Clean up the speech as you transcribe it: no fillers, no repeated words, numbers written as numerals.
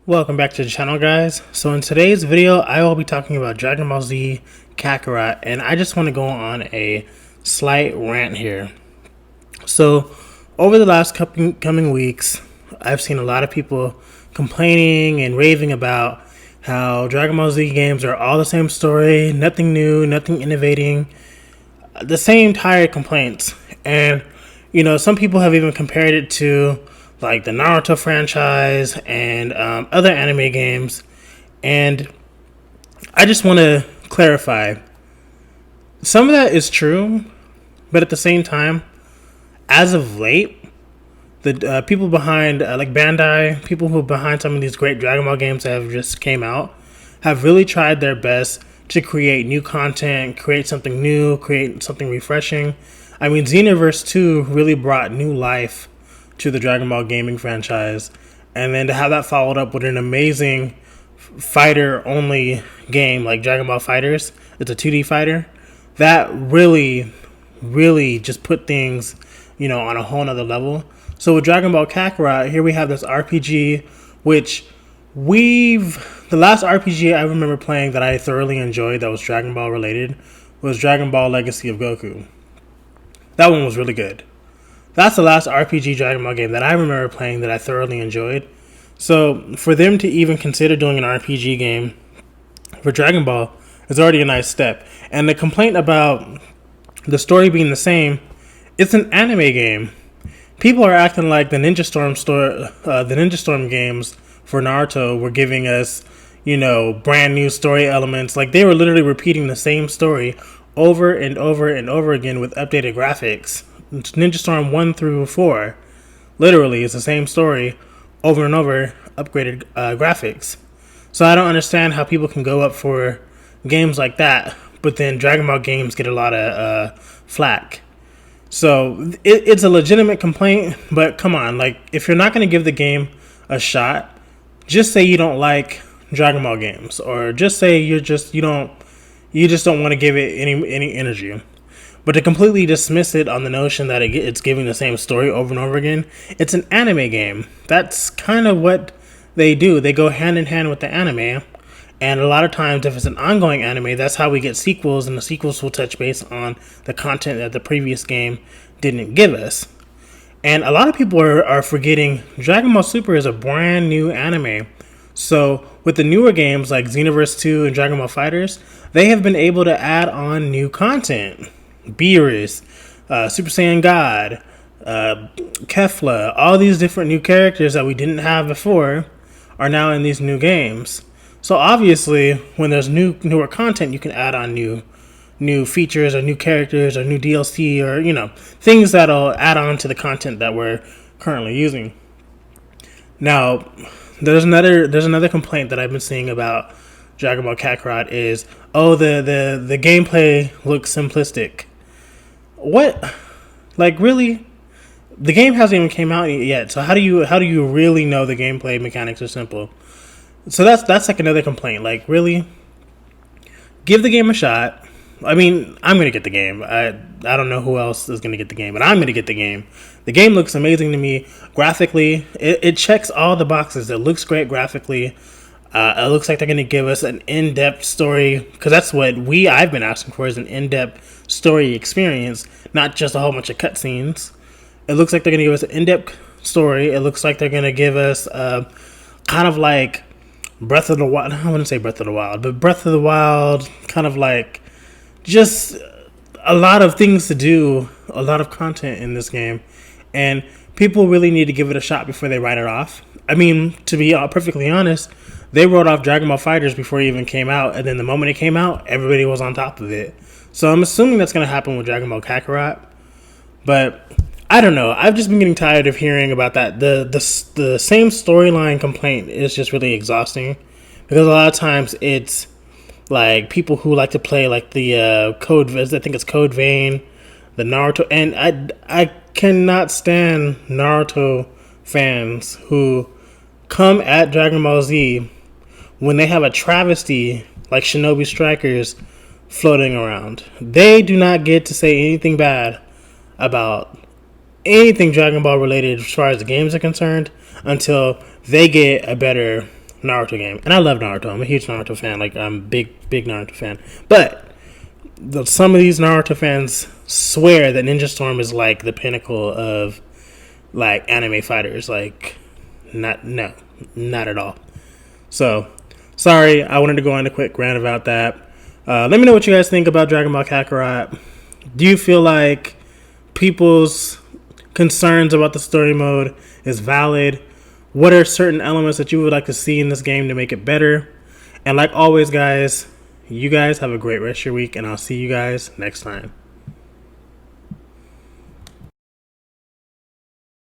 Welcome back to the channel, guys. So in today's video I will be talking about Dragon Ball Z Kakarot, and I just want to go on a slight rant here. So over the last coming weeks, I've seen a lot of people complaining and raving about how Dragon Ball Z games are all the same story, nothing new, nothing innovating, the same tired complaints. And some people have even compared it to like the Naruto franchise and other anime games. And I just want to clarify, some of that is true, but at the same time, as of late, the people behind like Bandai, people who are behind some of these great Dragon Ball games that have just came out, have really tried their best to create new content, create something new, create something refreshing. I mean, Xenoverse 2 really brought new life to the Dragon Ball gaming franchise, and then to have that followed up with an amazing fighter only game like Dragon Ball Fighters, it's a 2D fighter, that really just put things on a whole nother level. So with Dragon Ball Kakarot, here we have this RPG, which the last RPG I remember playing that I thoroughly enjoyed that was Dragon Ball related was Dragon Ball Legacy of Goku. That one was really good. That's the last RPG Dragon Ball game that I remember playing that I thoroughly enjoyed. So for them to even consider doing an RPG game for Dragon Ball is already a nice step. And the complaint about the story being the same, it's an anime game. People are acting like the Ninja Storm games for Naruto were giving us, brand new story elements. Like they were literally repeating the same story over and over and over again with updated graphics. Ninja Storm 1 through 4 literally is the same story over and over, upgraded graphics. So I don't understand how people can go up for games like that, but then Dragon Ball games get a lot of flack. So it's a legitimate complaint, but come on, like if you're not going to give the game a shot, just say you don't like Dragon Ball games, or just say you just don't want to give it any energy. But to completely dismiss it on the notion that it's giving the same story over and over again, it's an anime game. That's kind of what they do. They go hand in hand with the anime. And a lot of times, if it's an ongoing anime, that's how we get sequels, and the sequels will touch base on the content that the previous game didn't give us. And a lot of people are forgetting Dragon Ball Super is a brand new anime. So with the newer games like Xenoverse 2 and Dragon Ball Fighters, they have been able to add on new content. Beerus, Super Saiyan God, Kefla, all these different new characters that we didn't have before are now in these new games. So obviously, when there's newer content, you can add on new features or new characters or new DLC or things that'll add on to the content that we're currently using. Now, there's another complaint that I've been seeing about Dragon Ball Kakarot is, the gameplay looks simplistic. What? Like, really? The game hasn't even came out yet, so how do you really know the gameplay mechanics are simple? So that's like another complaint. Like, really? Give the game a shot. I mean, I'm gonna get the game. I don't know who else is gonna get the game, but I'm gonna get the game. The game looks amazing to me graphically. It checks all the boxes. It looks great graphically. It looks like they're going to give us an in-depth story, because that's what I've been asking for, is an in-depth story experience, not just a whole bunch of cutscenes. It looks like they're going to give us an in-depth story. It looks like they're going to give us kind of like Breath of the Wild. I wouldn't say Breath of the Wild, but Breath of the Wild, kind of like just a lot of things to do, a lot of content in this game. And people really need to give it a shot before they write it off. I mean, to be perfectly honest, they wrote off Dragon Ball Fighters before it even came out, and then the moment it came out, everybody was on top of it. So I'm assuming that's going to happen with Dragon Ball Kakarot. But I don't know. I've just been getting tired of hearing about that. The same storyline complaint is just really exhausting, because a lot of times it's like people who like to play like the Code Vein, the Naruto, and I cannot stand Naruto fans who come at Dragon Ball Z when they have a travesty like Shinobi Strikers floating around. They do not get to say anything bad about anything Dragon Ball related as far as the games are concerned until they get a better Naruto game, and I love Naruto. I'm a huge Naruto fan. Like, I'm big Naruto fan. But some of these Naruto fans swear that Ninja Storm is like the pinnacle of like anime fighters. Like, not at all. So, sorry, I wanted to go on a quick rant about that. Let me know what you guys think about Dragon Ball Kakarot. Do you feel like people's concerns about the story mode is valid? What are certain elements that you would like to see in this game to make it better? And like always, guys, you guys have a great rest of your week, and I'll see you guys next time.